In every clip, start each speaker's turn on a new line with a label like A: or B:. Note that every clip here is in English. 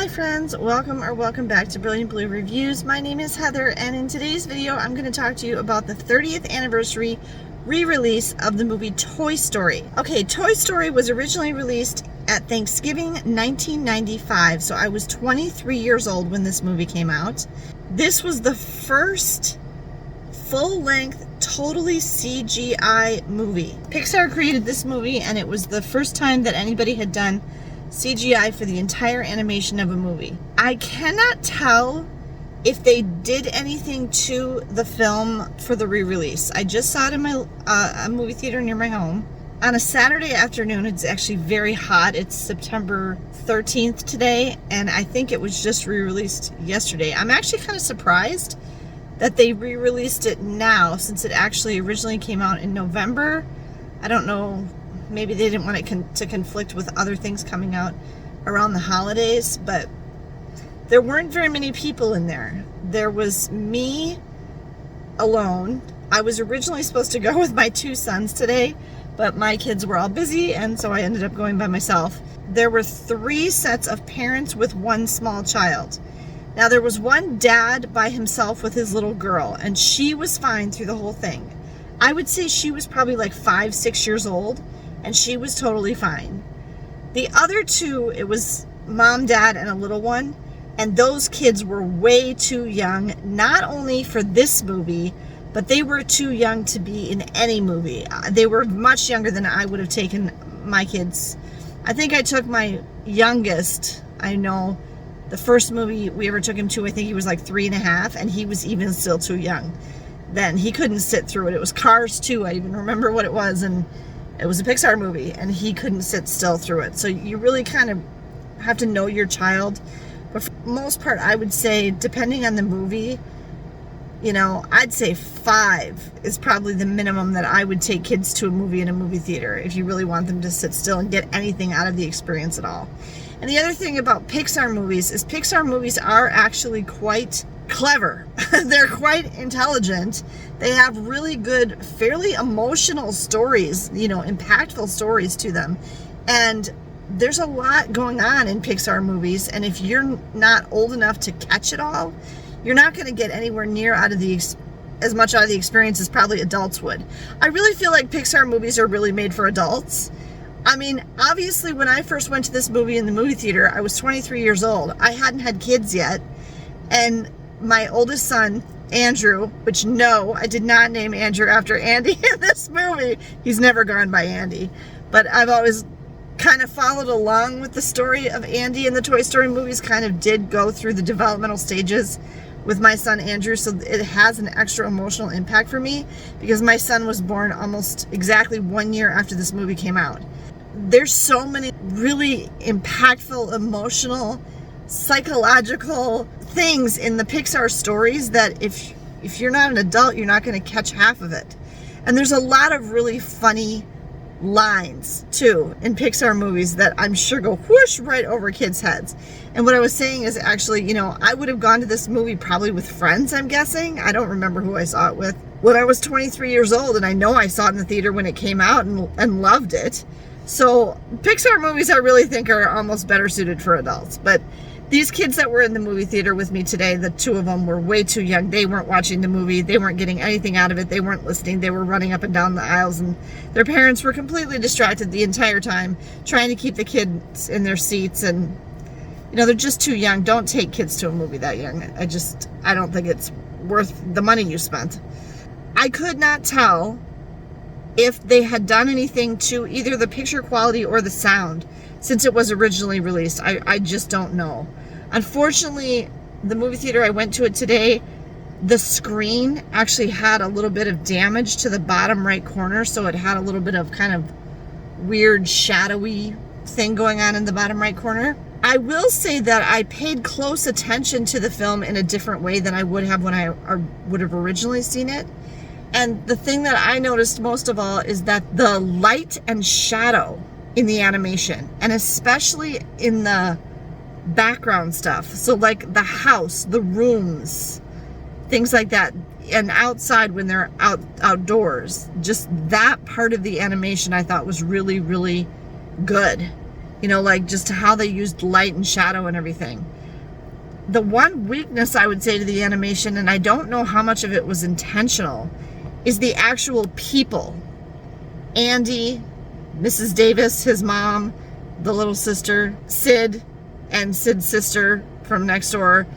A: Hi friends, welcome back to Brilliant Blue Reviews. My name is Heather, and in today's video I'm going to talk to you about the 30th anniversary re-release of the movie Toy Story. Okay, Toy Story was originally released at Thanksgiving 1995, so I was 23 years old when this movie came out. This was the first full-length, totally CGI movie. Pixar created this movie, and it was the first time that anybody had done CGI for the entire animation of a movie. I cannot tell if they did anything to the film for the re-release. I just saw it in my a movie theater near my home on a Saturday afternoon. It's actually very hot. It's September 13th today, and I think it was just re-released yesterday. I'm actually kind of surprised that they re-released it now, since it actually originally came out in November. I don't know, maybe they didn't want it to conflict with other things coming out around the holidays, but there weren't very many people in there. There was me alone. I was originally supposed to go with my two sons today, but my kids were all busy, and so I ended up going by myself. There were 3 sets of parents with one small child. Now, there was one dad by himself with his little girl, and she was fine through the whole thing. I would say she was probably like 5-6 years old, and she was totally fine. The other 2, it was mom, dad, and a little one, and those kids were way too young, not only for this movie, but they were too young to be in any movie. They were much younger than I would have taken my kids. I think I took my youngest, I know, the first movie we ever took him to, I think he was like 3.5, and he was even still too young then. He couldn't sit through it. It was Cars 2, I even remember what it was, and it was a Pixar movie, and he couldn't sit still through it. So you really kind of have to know your child. But for the most part, I would say, depending on the movie, you know, I'd say 5 is probably the minimum that I would take kids to a movie in a movie theater, if you really want them to sit still and get anything out of the experience at all. And the other thing about Pixar movies is Pixar movies are actually quite clever. They're quite intelligent. They have really good, fairly emotional stories, you know, impactful stories to them. And there's a lot going on in Pixar movies, and if you're not old enough to catch it all, you're not going to get anywhere near as much out of the experience as probably adults would. I really feel like Pixar movies are really made for adults. I mean, obviously, when I first went to this movie in the movie theater, I was 23 years old. I hadn't had kids yet. And my oldest son, Andrew, which no, I did not name Andrew after Andy in this movie. He's never gone by Andy. But I've always kind of followed along with the story of Andy in the Toy Story movies, kind of did go through the developmental stages with my son Andrew, so it has an extra emotional impact for me because my son was born almost exactly 1 year after this movie came out. There's so many really impactful, emotional, psychological things in the Pixar stories that if you're not an adult, you're not going to catch half of it. And there's a lot of really funny lines too in Pixar movies that I'm sure go whoosh right over kids' heads. And what I was saying is, actually, you know, I would have gone to this movie probably with friends, I'm guessing. I don't remember who I saw it with. When I was 23 years old, and I know I saw it in the theater when it came out and loved it. So Pixar movies, I really think, are almost better suited for adults. But these kids that were in the movie theater with me today, the 2 of them were way too young. They weren't watching the movie. They weren't getting anything out of it. They weren't listening. They were running up and down the aisles, and their parents were completely distracted the entire time, trying to keep the kids in their seats. And, you know, they're just too young. Don't take kids to a movie that young. I don't think it's worth the money you spent. I could not tell if they had done anything to either the picture quality or the sound since it was originally released. I just don't know. Unfortunately, the movie theater I went to it today, the screen actually had a little bit of damage to the bottom right corner, so it had a little bit of kind of weird shadowy thing going on in the bottom right corner. I will say that I paid close attention to the film in a different way than I would have when I would have originally seen it. And the thing that I noticed most of all is that the light and shadow in the animation, and especially in the background stuff, so like the house, the rooms, things like that, and outside when they're outdoors, just that part of the animation I thought was really, really good. You know, like just how they used light and shadow and everything. The one weakness I would say to the animation, and I don't know how much of it was intentional, is the actual people. Andy, Mrs. Davis, his mom, the little sister, Sid, and Sid's sister from next door.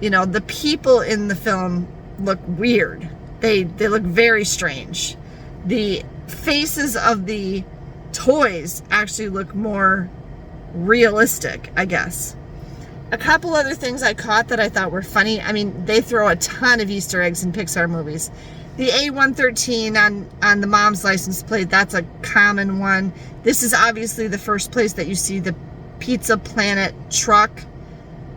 A: You know, the people in the film look weird. They look very strange. The faces of the toys actually look more realistic, I guess. A couple other things I caught that I thought were funny. I mean, they throw a ton of Easter eggs in Pixar movies. The A113 on the mom's license plate, that's a common one. This is obviously the first place that you see the Pizza Planet truck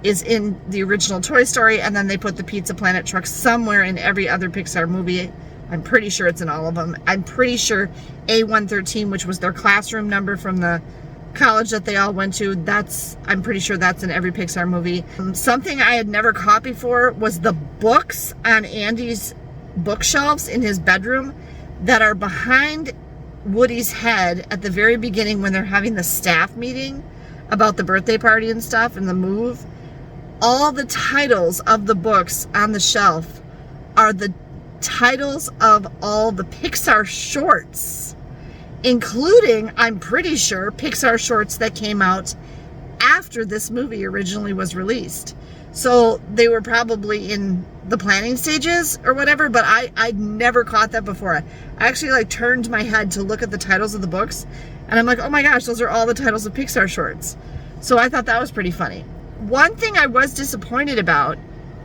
A: is in the original Toy Story, and then they put the Pizza Planet truck somewhere in every other Pixar movie. I'm pretty sure it's in all of them. I'm pretty sure A113, which was their classroom number from the college that they all went to, I'm pretty sure that's in every Pixar movie. Something I had never caught before was the books on Andy's bookshelves in his bedroom that are behind Woody's head at the very beginning when they're having the staff meeting about the birthday party and stuff and the move. All the titles of the books on the shelf are the titles of all the Pixar shorts, including, I'm pretty sure, Pixar shorts that came out after this movie originally was released. So they were probably in the planning stages or whatever, but I'd never caught that before. I actually like turned my head to look at the titles of the books, and I'm like, oh my gosh, those are all the titles of Pixar shorts. So I thought that was pretty funny. One thing I was disappointed about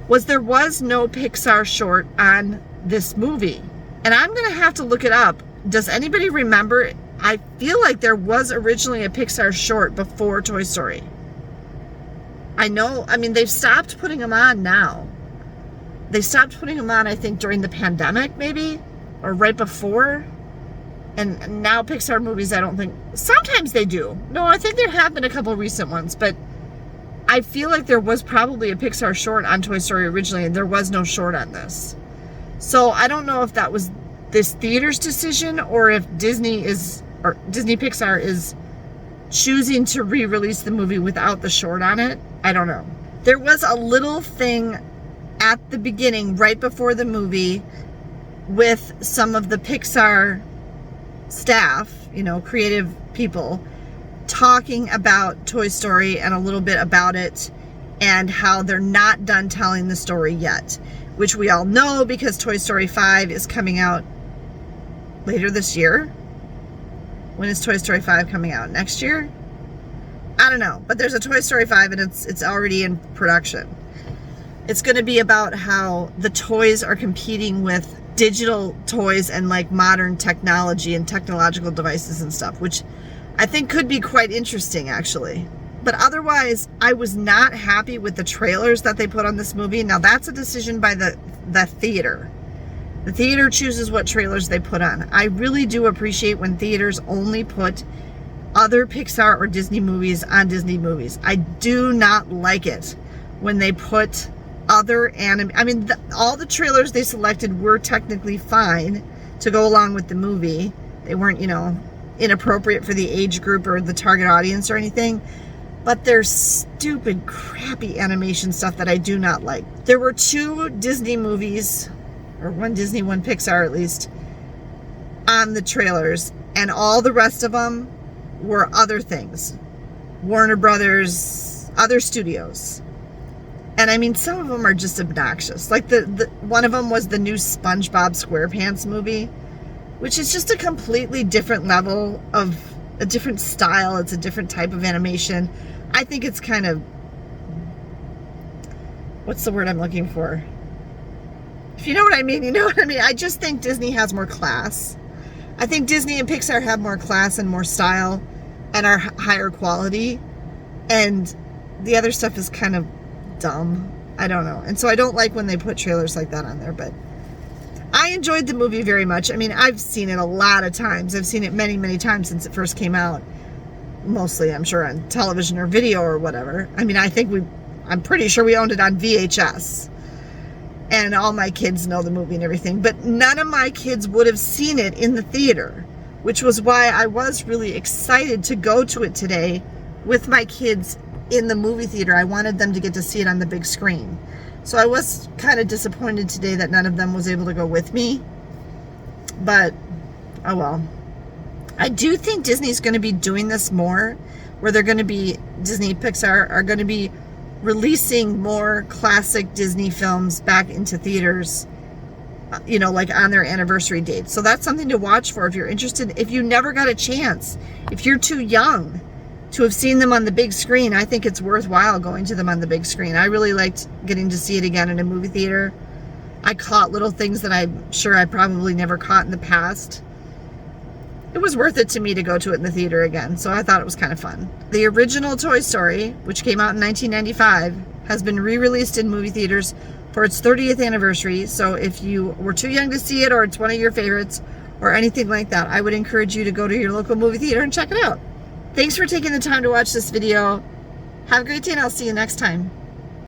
A: was there was no Pixar short on this movie. And I'm going to have to look it up. Does anybody remember? I feel like there was originally a Pixar short before Toy Story. I know, I mean, they've stopped putting them on now. They stopped putting them on, I think, during the pandemic, maybe, or right before. And now Pixar movies, I don't think, sometimes they do. No, I think there have been a couple recent ones, but I feel like there was probably a Pixar short on Toy Story originally, and there was no short on this. So I don't know if that was this theater's decision or if Disney Pixar is choosing to re-release the movie without the short on it. I don't know. There was a little thing at the beginning, right before the movie, with some of the Pixar staff, you know, creative people, talking about Toy Story and a little bit about it and how they're not done telling the story yet, which we all know because Toy Story 5 is coming out later this year. When is Toy Story 5 coming out? Next year? I don't know, but there's a Toy Story 5 and it's already in production. It's going to be about how the toys are competing with digital toys and like modern technology and technological devices and stuff, which I think could be quite interesting actually. But otherwise, I was not happy with the trailers that they put on this movie. Now that's a decision by the theater. The theater chooses what trailers they put on. I really do appreciate when theaters only put other Pixar or Disney movies on Disney movies. I do not like it when they put other all the trailers they selected were technically fine to go along with the movie. They weren't, you know, inappropriate for the age group or the target audience or anything. But there's stupid, crappy animation stuff that I do not like. There were 2 Disney movies, or one Disney, one Pixar at least, on the trailers, and all the rest of them were other things. Warner Brothers, other studios. And I mean, some of them are just obnoxious. Like the one of them was the new SpongeBob SquarePants movie, which is just a completely different level of a different style. It's a different type of animation. I think it's kind of, what's the word I'm looking for? If you know what I mean, you know what I mean. I just think Disney has more class. I think Disney and Pixar have more class and more style and are higher quality. And the other stuff is kind of dumb. I don't know. And so I don't like when they put trailers like that on there, but I enjoyed the movie very much. I mean, I've seen it a lot of times. I've seen it many, many times since it first came out. Mostly, I'm sure, on television or video or whatever. I mean, I'm pretty sure we owned it on VHS. And all my kids know the movie and everything. But none of my kids would have seen it in the theater. which was why I was really excited to go to it today with my kids in the movie theater. I wanted them to get to see it on the big screen. So I was kind of disappointed today that none of them was able to go with me. But, oh well. I do think Disney's going to be doing this more, where Disney Pixar are going to be releasing more classic Disney films back into theaters, you know, like on their anniversary dates. So that's something to watch for if you're interested. If you never got a chance, if you're too young to have seen them on the big screen, I think it's worthwhile going to them on the big screen. I really liked getting to see it again in a movie theater. I caught little things that I'm sure I probably never caught in the past. It was worth it to me to go to it in the theater again, so I thought it was kind of fun. The original Toy Story, which came out in 1995, has been re-released in movie theaters for its 30th anniversary. So if you were too young to see it, or it's one of your favorites, or anything like that, I would encourage you to go to your local movie theater and check it out. Thanks for taking the time to watch this video. Have a great day, and I'll see you next time.